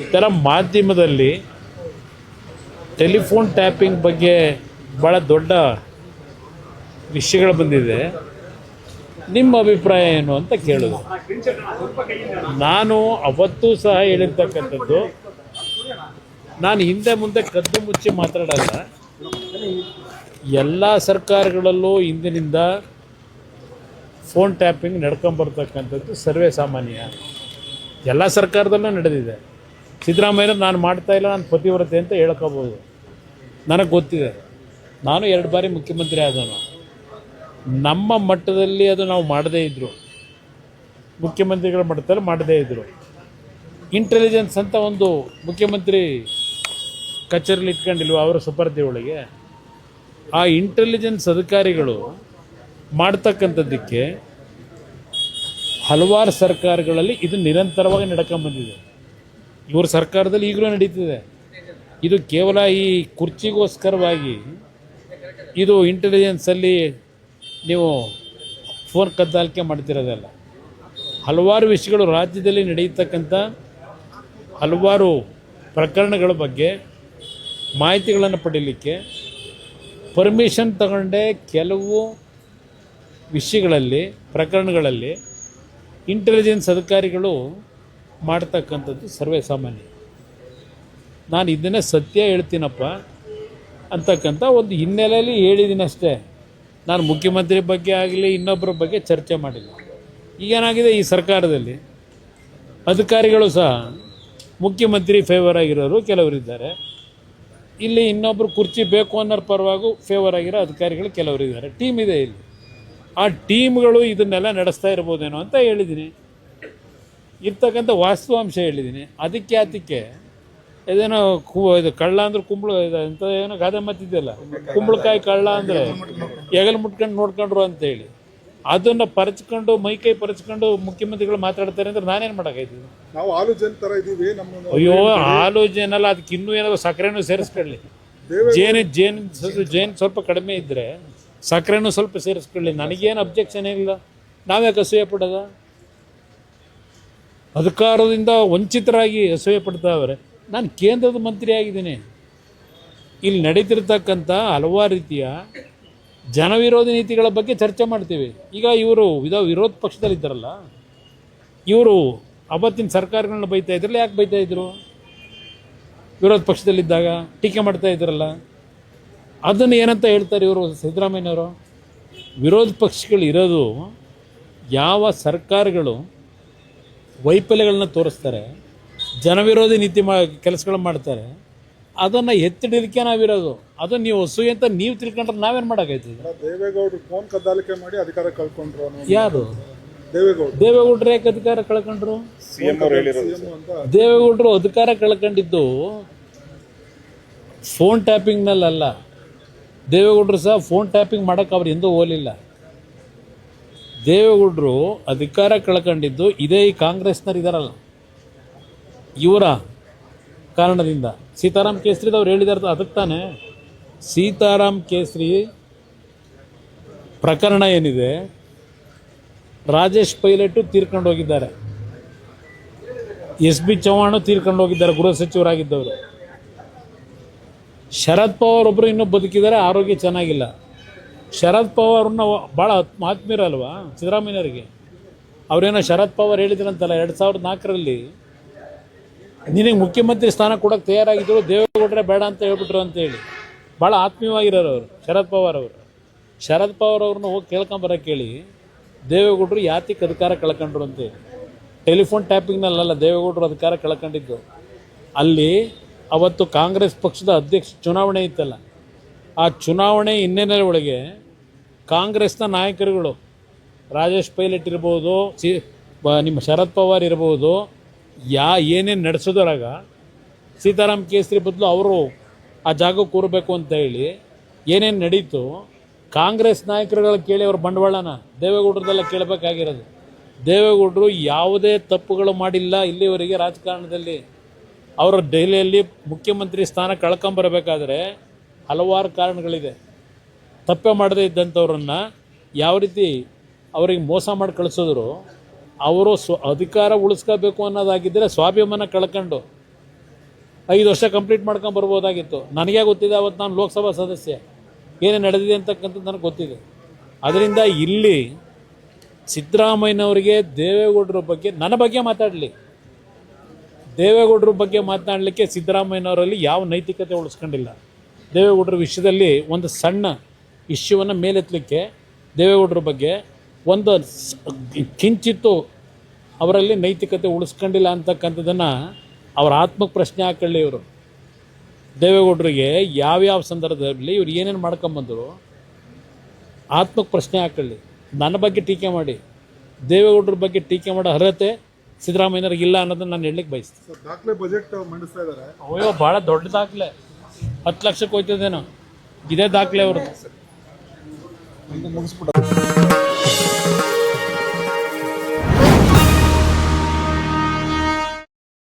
ಈ ಥರ ಮಾಧ್ಯಮದಲ್ಲಿ ಟೆಲಿಫೋನ್ ಟ್ಯಾಪಿಂಗ್ ಬಗ್ಗೆ ಭಾಳ ದೊಡ್ಡ ವಿಷಯಗಳು ಬಂದಿದೆ. ನಿಮ್ಮ ಅಭಿಪ್ರಾಯ ಏನು ಅಂತ ಕೇಳೋದು. ನಾನು ಅವತ್ತೂ ಸಹ ಹೇಳಿರ್ತಕ್ಕಂಥದ್ದು, ನಾನು ಹಿಂದೆ ಮುಂದೆ ಕದ್ದು ಮುಚ್ಚಿ ಮಾತಾಡಲ್ಲ. ಎಲ್ಲ ಸರ್ಕಾರಗಳಲ್ಲೂ ಇಂದಿನಿಂದ ಫೋನ್ ಟ್ಯಾಪಿಂಗ್ ನಡ್ಕೊಂಬರ್ತಕ್ಕಂಥದ್ದು ಸರ್ವೇ ಸಾಮಾನ್ಯ. ಎಲ್ಲ ಸರ್ಕಾರದಲ್ಲೂ ನಡೆದಿದೆ. ಸಿದ್ದರಾಮಯ್ಯ ನಾನು ಮಾಡ್ತಾಯಿಲ್ಲ, ನಾನು ಪತಿವ್ರತೆ ಅಂತ ಹೇಳ್ಕೋಬೋದು. ನನಗೆ ಗೊತ್ತಿದೆ, ನಾನು 2 ಬಾರಿ ಮುಖ್ಯಮಂತ್ರಿ ಆದನು. ನಮ್ಮ ಮಟ್ಟದಲ್ಲಿ ಅದು ನಾವು ಮಾಡದೇ ಇದ್ದರು, ಮುಖ್ಯಮಂತ್ರಿಗಳ ಮಟ್ಟದಲ್ಲಿ ಮಾಡದೇ ಇದ್ದರು. ಇಂಟೆಲಿಜೆನ್ಸ್ ಅಂತ ಒಂದು ಮುಖ್ಯಮಂತ್ರಿ ಕಚೇರಿಲಿ ಇಟ್ಕೊಂಡಿಲ್ವ ಅವರ ಸುಪರ್ದಿ ಒಳಗೆ, ಆ ಇಂಟೆಲಿಜೆನ್ಸ್ ಅಧಿಕಾರಿಗಳು ಮಾಡ್ತಕ್ಕಂಥದ್ದಕ್ಕೆ ಹಲವಾರು ಸರ್ಕಾರಗಳಲ್ಲಿ ಇದು ನಿರಂತರವಾಗಿ ನಡ್ಕೊಂಬಂದಿದೆ. ಇವ್ರ ಸರ್ಕಾರದಲ್ಲಿ ಈಗಲೂ ನಡೀತಿದೆ. ಇದು ಕೇವಲ ಈ ಕುರ್ಚಿಗೋಸ್ಕರವಾಗಿ ಇದು ಇಂಟೆಲಿಜೆನ್ಸಲ್ಲಿ ನೀವು ಫೋನ್ ಕದ್ದಾಲಿಕೆ ಮಾಡ್ತಿರೋದಲ್ಲ. ಹಲವಾರು ವಿಷಯಗಳು ರಾಜ್ಯದಲ್ಲಿ ನಡೆಯತಕ್ಕಂಥ ಹಲವಾರು ಪ್ರಕರಣಗಳ ಬಗ್ಗೆ ಮಾಹಿತಿಗಳನ್ನು ಪಡೀಲಿಕ್ಕೆ ಪರ್ಮಿಷನ್ ತಗೊಂಡೆ ಕೆಲವು ವಿಷಯಗಳಲ್ಲಿ, ಪ್ರಕರಣಗಳಲ್ಲಿ ಇಂಟೆಲಿಜೆನ್ಸ್ ಅಧಿಕಾರಿಗಳು ಮಾಡ್ತಕ್ಕಂಥದ್ದು ಸರ್ವೇ ಸಾಮಾನ್ಯ. ನಾನು ಇದನ್ನೇ ಸತ್ಯ ಹೇಳ್ತೀನಪ್ಪ ಅಂತಕ್ಕಂಥ ಒಂದು ಹಿನ್ನೆಲೆಯಲ್ಲಿ ಹೇಳಿದ್ದೀನಿ ಅಷ್ಟೇ. ನಾನು ಮುಖ್ಯಮಂತ್ರಿ ಬಗ್ಗೆ ಆಗಲಿ ಇನ್ನೊಬ್ಬರ ಬಗ್ಗೆ ಚರ್ಚೆ ಮಾಡಿಲ್ಲ. ಈಗೇನಾಗಿದೆ, ಈ ಸರ್ಕಾರದಲ್ಲಿ ಅಧಿಕಾರಿಗಳು ಸಹ ಮುಖ್ಯಮಂತ್ರಿ ಫೇವರ್ ಆಗಿರೋರು ಕೆಲವರಿದ್ದಾರೆ. ಇಲ್ಲಿ ಇನ್ನೊಬ್ಬರು ಕುರ್ಚಿ ಬೇಕು ಅನ್ನೋರ ಪರವಾಗೂ ಫೇವರ್ ಆಗಿರೋ ಅಧಿಕಾರಿಗಳು ಕೆಲವರಿದ್ದಾರೆ. ಟೀಮ್ ಇದೆ ಇಲ್ಲಿ. ಆ ಟೀಮ್ಗಳು ಇದನ್ನೆಲ್ಲ ನಡೆಸ್ತಾ ಇರ್ಬೋದೇನೋ ಅಂತ ಹೇಳಿದ್ದೀನಿ. ಇರ್ತಕ್ಕಂಥ ವಾಸ್ತವಾಂಶ ಹೇಳಿದ್ದೀನಿ. ಅದಕ್ಕೆ ಇದೇನೋ ಇದು ಕಳ್ಳ ಅಂದ್ರೆ ಕುಂಬಳ ಅಂತ ಏನೋ ಗಾದೆ ಮಾತಿದೆಯಲ್ಲ, ಕುಂಬಳಕಾಯಿ ಕಳ್ಳ ಅಂದರೆ ಹೆಗಲು ಮುಟ್ಕೊಂಡು ನೋಡ್ಕೊಂಡ್ರು ಅಂತೇಳಿ ಅದನ್ನು ಪರಚ್ಕೊಂಡು ಮೈಕೈ ಪರಚ್ಕೊಂಡು ಮುಖ್ಯಮಂತ್ರಿಗಳು ಮಾತಾಡ್ತಾರೆ ಅಂದ್ರೆ ನಾನೇನು ಮಾಡೋಕ್ಕಾಯ್ತದೆ? ನಾವು ಆಲೋಚನೆ ಥರ ಇದ್ದೀವಿ. ಅಯ್ಯೋ, ಆಲೋಚನೆಲ್ಲ ಅದಕ್ಕೆ ಇನ್ನೂ ಏನಾದ್ರು ಸಕ್ಕರೆನೂ ಸೇರಿಸ್ಕೊಳ್ಳಿ. ಜೇನು ಸ್ವಲ್ಪ ಕಡಿಮೆ ಇದ್ದರೆ ಸಕ್ಕರೆನೂ ಸ್ವಲ್ಪ ಸೇರಿಸ್ಕೊಳ್ಳಿ. ನನಗೇನು ಅಬ್ಜೆಕ್ಷನ್ ಇಲ್ಲ. ನಾವ್ಯಾಕೆ ಅಸೂಯೆ ಪಡೋದ? ಅಧಿಕಾರದಿಂದ ವಂಚಿತರಾಗಿ ಅಸೂಯೆ ಪಡ್ತಾವ್ರೆ. ನಾನು ಕೇಂದ್ರದ ಮಂತ್ರಿ ಆಗಿದ್ದೀನಿ. ಇಲ್ಲಿ ನಡೀತಿರ್ತಕ್ಕಂಥ ಹಲವಾರು ರೀತಿಯ ಜನವಿರೋಧಿ ನೀತಿಗಳ ಬಗ್ಗೆ ಚರ್ಚೆ ಮಾಡ್ತೀವಿ. ಈಗ ಇವರು ವಿರೋಧ ಪಕ್ಷದಲ್ಲಿದ್ದಾರಲ್ಲ, ಇವರು ಅವತ್ತಿನ ಸರ್ಕಾರಗಳನ್ನ ಬೈತಾ ಇದ್ರಲ್ಲ. ಯಾಕೆ ಬೈತಾ ಇದ್ರು? ವಿರೋಧ ಪಕ್ಷದಲ್ಲಿದ್ದಾಗ ಟೀಕೆ ಮಾಡ್ತಾ ಇದ್ರಲ್ಲ. ಅದನ್ನು ಏನಂತ ಹೇಳ್ತಾರೆ ಇವರು ಸಿದ್ದರಾಮಯ್ಯನವರು? ವಿರೋಧ ಪಕ್ಷಗಳು ಇರೋದು ಯಾವ ಸರ್ಕಾರಗಳು ವೈಫಲ್ಯಗಳನ್ನ ತೋರಿಸ್ತಾರೆ, ಜನವಿರೋಧಿ ನೀತಿ ಕೆಲಸಗಳು ಮಾಡ್ತಾರೆ, ಅದನ್ನು ಎತ್ತಿಡಲಿಕ್ಕೆ ನಾವಿರೋದು. ಅದನ್ನು ನೀವು ಅಸೂಯೆ ಅಂತ ನೀವು ತಿಳ್ಕೊಂಡ್ರೆ ನಾವೇನು ಮಾಡೋಕ್ಕಾಯ್ತದೆ? ದೇವೇಗೌಡರು ಫೋನ್ ಕದ್ದಾಲಿಕೆ ಮಾಡಿ ಅಧಿಕಾರ ಕಳ್ಕೊಂಡ್ರು. ಯಾರು ದೇವೇಗೌಡರು ಯಾಕೆ ಅಧಿಕಾರ ಕಳ್ಕೊಂಡ್ರು? ದೇವೇಗೌಡರು ಅಧಿಕಾರ ಕಳ್ಕೊಂಡಿದ್ದು ಫೋನ್ ಟ್ಯಾಪಿಂಗ್ನಲ್ಲ. ದೇವೇಗೌಡರು ಸಹ ಫೋನ್ ಟ್ಯಾಪಿಂಗ್ ಮಾಡೋಕ್ಕೆ ಅವ್ರು ಎಂದೂ ಹೋಗಲಿಲ್ಲ. ದೇವೇಗೌಡರು ಅಧಿಕಾರ ಕಳ್ಕೊಂಡಿದ್ದು ಇದೇ ಈ ಕಾಂಗ್ರೆಸ್ನವ್ರು ಇದ್ದಾರಲ್ಲ, ಇವರ ಕಾರಣದಿಂದ. ಸೀತಾರಾಮ್ ಕೇಸರಿದವ್ರು ಹೇಳಿದಾರೆ ಅದಕ್ಕೆ ತಾನೆ. ಸೀತಾರಾಮ್ ಕೇಸರಿ ಪ್ರಕರಣ ಏನಿದೆ, ರಾಜೇಶ್ ಪೈಲಟು ತೀರ್ಕೊಂಡು ಹೋಗಿದ್ದಾರೆ, ಎಸ್ ಬಿ ಚೌಹಾಣು ತೀರ್ಕೊಂಡು ಹೋಗಿದ್ದಾರೆ, ಗೃಹ ಸಚಿವರಾಗಿದ್ದವರು. ಶರದ್ ಪವಾರ್ ಒಬ್ಬರು ಇನ್ನೂ ಬದುಕಿದ್ದಾರೆ, ಆರೋಗ್ಯ ಚೆನ್ನಾಗಿಲ್ಲ. ಶರದ್ ಪವಾರ್ನ ಭಾಳ ಆತ್ಮೀಯರಲ್ವಾ ಸಿದ್ದರಾಮಯ್ಯನವರಿಗೆ? ಅವರೇನೋ ಶರದ್ ಪವಾರ್ ಹೇಳಿದ್ರಂತಲ್ಲ 2004ರಲ್ಲಿ ನಿನಗೆ ಮುಖ್ಯಮಂತ್ರಿ ಸ್ಥಾನ ಕೊಡೋಕ್ಕೆ ತಯಾರಾಗಿದ್ದರು, ದೇವೇಗೌಡರೇ ಬೇಡ ಅಂತ ಹೇಳ್ಬಿಟ್ರು ಅಂತೇಳಿ. ಭಾಳ ಆತ್ಮೀಯವಾಗಿರೋರು ಅವರು ಶರದ್ ಪವಾರ್ ಅವರು. ಶರದ್ ಪವಾರ್ ಅವ್ರನ್ನ ಹೋಗಿ ಕೇಳ್ಕೊಂಬರೋಕ್ಕೆ ಹೇಳಿ ದೇವೇಗೌಡರು ಯಾತಿಗೆ ಅಧಿಕಾರ ಕಳ್ಕೊಂಡ್ರು ಅಂತೇಳಿ. ಟೆಲಿಫೋನ್ ಟ್ಯಾಪಿಂಗ್ನಲ್ಲ ದೇವೇಗೌಡರು ಅಧಿಕಾರ ಕಳ್ಕೊಂಡಿದ್ದು. ಅಲ್ಲಿ ಅವತ್ತು ಕಾಂಗ್ರೆಸ್ ಪಕ್ಷದ ಅಧ್ಯಕ್ಷ ಚುನಾವಣೆ ಇತ್ತಲ್ಲ, ಆ ಚುನಾವಣೆ ಹಿನ್ನೆಲೆ ಒಳಗೆ ಕಾಂಗ್ರೆಸ್ನ ನಾಯಕರುಗಳು ರಾಜೇಶ್ ಪೈಲಟ್ ಇರ್ಬೋದು, ನಿಮ್ಮ ಶರದ್ ಪವಾರ್ ಇರ್ಬೋದು, ಏನೇನು ನಡೆಸೋದ್ರಾಗ ಸೀತಾರಾಮ್ ಕೇಸರಿ ಬದಲು ಅವರು ಆ ಜಾಗಕ್ಕೆ ಕೂರಬೇಕು ಅಂತ ಹೇಳಿ ಏನೇನು ನಡೀತು, ಕಾಂಗ್ರೆಸ್ ನಾಯಕರುಗಳ ಕೇಳಿ ಅವ್ರ ಬಂಡವಾಳನ ದೇವೇಗೌಡರದೆಲ್ಲ ಕೇಳಬೇಕಾಗಿರೋದು. ದೇವೇಗೌಡರು ಯಾವುದೇ ತಪ್ಪುಗಳು ಮಾಡಿಲ್ಲ ಇಲ್ಲಿವರೆಗೆ ರಾಜಕಾರಣದಲ್ಲಿ. ಅವರು ದೆಹಲಿಯಲ್ಲಿ ಮುಖ್ಯಮಂತ್ರಿ ಸ್ಥಾನ ಕಳ್ಕೊಂಬರಬೇಕಾದ್ರೆ ಹಲವಾರು ಕಾರಣಗಳಿದೆ. ತಪ್ಪೇ ಮಾಡದೇ ಇದ್ದಂಥವ್ರನ್ನು ಯಾವ ರೀತಿ ಅವರಿಗೆ ಮೋಸ ಮಾಡಿ ಕಳಿಸಿದ್ರು, ಅವರು ಅಧಿಕಾರ ಉಳಿಸ್ಕೋಬೇಕು ಅನ್ನೋದಾಗಿದ್ದರೆ ಸ್ವಾಭಿಮಾನ ಕಳ್ಕೊಂಡು 5 ವರ್ಷ ಕಂಪ್ಲೀಟ್ ಮಾಡ್ಕೊಂಡು ಬರ್ಬೋದಾಗಿತ್ತು. ನನಗೇ ಗೊತ್ತಿದೆ, ಅವತ್ತು ನಾನು ಲೋಕಸಭಾ ಸದಸ್ಯ, ಏನೇನು ನಡೆದಿದೆ ಅಂತಕ್ಕಂಥದ್ದು ನನಗೆ ಗೊತ್ತಿದೆ. ಅದರಿಂದ ಇಲ್ಲಿ ಸಿದ್ದರಾಮಯ್ಯನವರಿಗೆ ದೇವೇಗೌಡರ ಬಗ್ಗೆ, ನನ್ನ ಬಗ್ಗೆ ಮಾತಾಡಲಿ, ದೇವೇಗೌಡರ ಬಗ್ಗೆ ಮಾತನಾಡಲಿಕ್ಕೆ ಸಿದ್ದರಾಮಯ್ಯನವರಲ್ಲಿ ಯಾವ ನೈತಿಕತೆ ಉಳಿಸ್ಕೊಂಡಿಲ್ಲ. ದೇವೇಗೌಡರ ವಿಷಯದಲ್ಲಿ ಒಂದು ಸಣ್ಣ ಇಶ್ಯೂವನ್ನು ಮೇಲೆತ್ತಲಿಕ್ಕೆ ದೇವೇಗೌಡರ ಬಗ್ಗೆ ಒಂದು ಕಿಂಚಿತ್ತು ಅವರಲ್ಲಿ ನೈತಿಕತೆ ಉಳಿಸ್ಕೊಂಡಿಲ್ಲ ಅಂತಕ್ಕಂಥದ್ದನ್ನು ಅವರ ಆತ್ಮಕ್ಕೆ ಪ್ರಶ್ನೆ ಹಾಕೊಳ್ಳಿ. ಇವರು ದೇವೇಗೌಡರಿಗೆ ಯಾವ್ಯಾವ ಸಂದರ್ಭದಲ್ಲಿ ಇವ್ರು ಏನೇನು ಮಾಡ್ಕೊಂಬಂದರು ಆತ್ಮಕ್ಕೆ ಪ್ರಶ್ನೆ ಹಾಕೊಳ್ಳಿ. ನನ್ನ ಬಗ್ಗೆ ಟೀಕೆ ಮಾಡಿ, ದೇವೇಗೌಡರ ಬಗ್ಗೆ ಟೀಕೆ ಮಾಡೋ ಅರ್ಹತೆ ಸಿದ್ದರಾಮಯ್ಯನವ್ರಿಗೆ ಇಲ್ಲ ಅನ್ನೋದನ್ನು ನಾನು ಹೇಳಲಿಕ್ಕೆ ಬಯಸ್ತೀನಿ. ಸರ್, ದಾಖಲೆ ಬಜೆಟ್ ಮಂಡಿಸ್ತಾ ಇದ್ದಾರೆ. ಅಯ್ಯೋ, ಭಾಳ ದೊಡ್ಡ ದಾಖಲೆ, 10 ಲಕ್ಷಕ್ಕೆ ಹೋಯ್ತದೇನೋ, ಇದೇ ದಾಖಲೆ ಅವ್ರದ್ದು. ಮುಗಿಸ್ಬಿಟ್ಟು